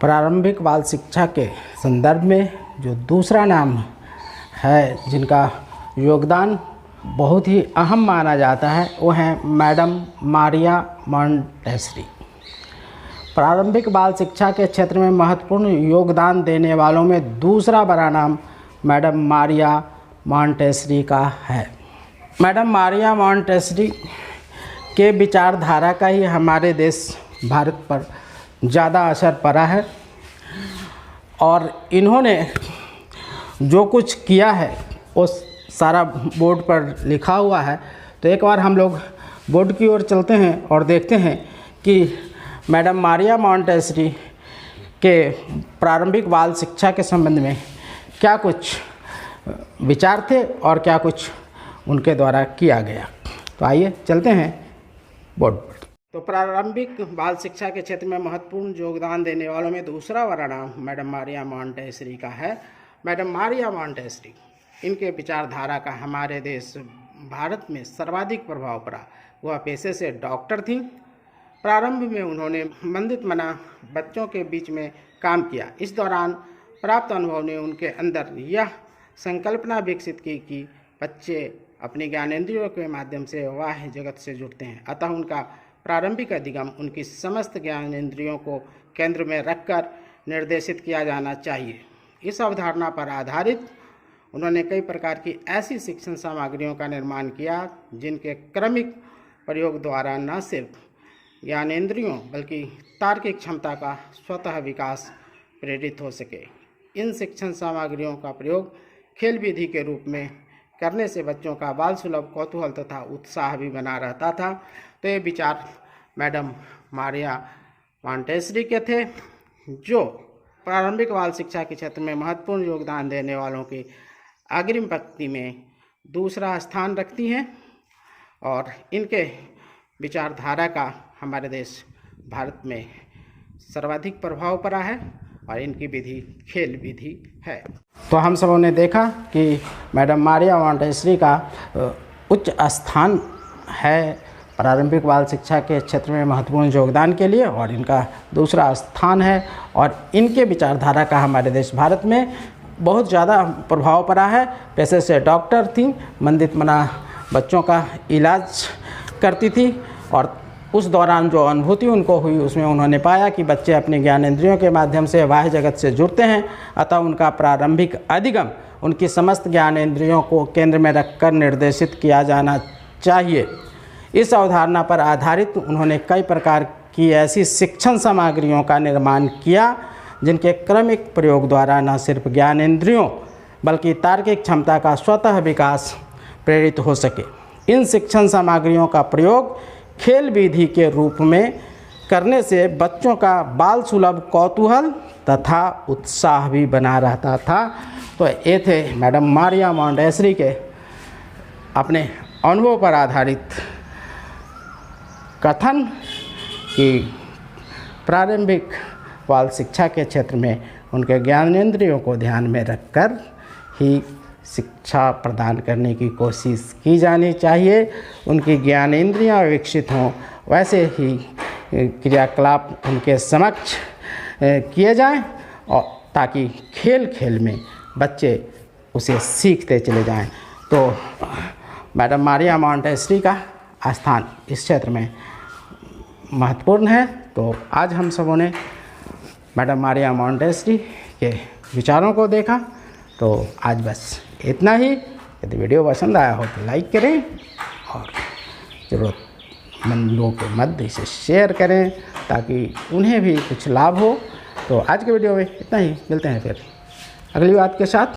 प्रारंभिक बाल शिक्षा के संदर्भ में जो दूसरा नाम है जिनका योगदान बहुत ही अहम माना जाता है वो है मैडम मारिया मॉन्टेसरी। प्रारंभिक बाल शिक्षा के क्षेत्र में महत्वपूर्ण योगदान देने वालों में दूसरा बड़ा नाम मैडम मारिया मॉन्टेसरी का है। मैडम मारिया मॉन्टेसरी के विचारधारा का ही हमारे देश भारत पर ज़्यादा असर पड़ा है और इन्होंने जो कुछ किया है वो सारा बोर्ड पर लिखा हुआ है। तो एक बार हम लोग बोर्ड की ओर चलते हैं और देखते हैं कि मैडम मारिया मॉन्टेसरी के प्रारंभिक बाल शिक्षा के संबंध में क्या कुछ विचार थे और क्या कुछ उनके द्वारा किया गया। तो आइए चलते हैं बोर्ड पर। तो प्रारंभिक बाल शिक्षा के क्षेत्र में महत्वपूर्ण योगदान देने वालों में दूसरा बड़ा नाम मैडम मारिया मॉन्टेसरी का है। मैडम मारिया मॉन्टेसरी, इनके विचारधारा का हमारे देश भारत में सर्वाधिक प्रभाव पड़ा। वह पेशे से डॉक्टर थीं। प्रारंभ में उन्होंने मंदित मना बच्चों के बीच में काम किया। इस दौरान प्राप्त अनुभव ने उनके अंदर यह संकल्पना विकसित की कि बच्चे अपने ज्ञानेंद्रियों के माध्यम से बाह्य जगत से जुड़ते हैं। अतः उनका प्रारंभिक अधिगम उनकी समस्त ज्ञानेंद्रियों को केंद्र में रखकर निर्देशित किया जाना चाहिए। इस अवधारणा पर आधारित उन्होंने कई प्रकार की ऐसी शिक्षण सामग्रियों का निर्माण किया जिनके क्रमिक प्रयोग द्वारा न सिर्फ ज्ञानेंद्रियों बल्कि तार्किक क्षमता का स्वतः विकास प्रेरित हो सके। इन शिक्षण सामग्रियों का प्रयोग खेल विधि के रूप में करने से बच्चों का बाल सुलभ कौतूहल तथा उत्साह भी बना रहता था। तो ये विचार मैडम मारिया मॉन्टेसरी के थे, जो प्रारंभिक बाल शिक्षा के क्षेत्र में महत्वपूर्ण योगदान देने वालों की अग्रिम पंक्ति में दूसरा स्थान रखती हैं और इनके विचारधारा का हमारे देश भारत में सर्वाधिक प्रभाव पड़ा है और इनकी विधि खेल विधि है। तो हम सबों ने देखा कि मैडम मारिया मॉन्टेसरी का उच्च स्थान है प्रारंभिक बाल शिक्षा के क्षेत्र में महत्वपूर्ण योगदान के लिए और इनका दूसरा स्थान है और इनके विचारधारा का हमारे देश भारत में बहुत ज़्यादा प्रभाव पड़ा है। पेशे से डॉक्टर थी, मंदित मना बच्चों का इलाज करती थी और उस दौरान जो अनुभूति उनको हुई उसमें उन्होंने पाया कि बच्चे अपने ज्ञानेंद्रियों के माध्यम से बाह्य जगत से जुड़ते हैं। अतः उनका प्रारंभिक अधिगम उनकी समस्त ज्ञानेंद्रियों को केंद्र में रखकर निर्देशित किया जाना चाहिए। इस अवधारणा पर आधारित उन्होंने कई प्रकार की ऐसी शिक्षण सामग्रियों का निर्माण किया जिनके क्रमिक प्रयोग द्वारा न सिर्फ ज्ञानेंद्रियों बल्कि तार्किक क्षमता का स्वतः विकास प्रेरित हो सके। इन शिक्षण सामग्रियों का प्रयोग खेल विधि के रूप में करने से बच्चों का बाल सुलभ कौतूहल तथा उत्साह भी बना रहता था। तो ये थे मैडम मारिया मॉन्टेसरी के अपने अनुभव पर आधारित कथन कि प्रारंभिक बाल शिक्षा के क्षेत्र में उनके ज्ञानेंद्रियों को ध्यान में रखकर ही शिक्षा प्रदान करने की कोशिश की जानी चाहिए। उनकी ज्ञानेंद्रियां विकसित हों वैसे ही क्रियाकलाप उनके समक्ष किए जाएं और ताकि खेल खेल में बच्चे उसे सीखते चले जाएं। तो मैडम मारिया मॉन्टेसरी का स्थान इस क्षेत्र में महत्वपूर्ण है। तो आज हम सबों ने मैडम मारिया मॉन्टेसरी के विचारों को देखा। तो आज बस इतना ही। यदि वीडियो पसंद आया हो तो लाइक करें और ज़रूरतमंद लोगों के मध्य इसे शेयर करें ताकि उन्हें भी कुछ लाभ हो। तो आज के वीडियो में इतना ही। मिलते हैं फिर अगली बात के साथ।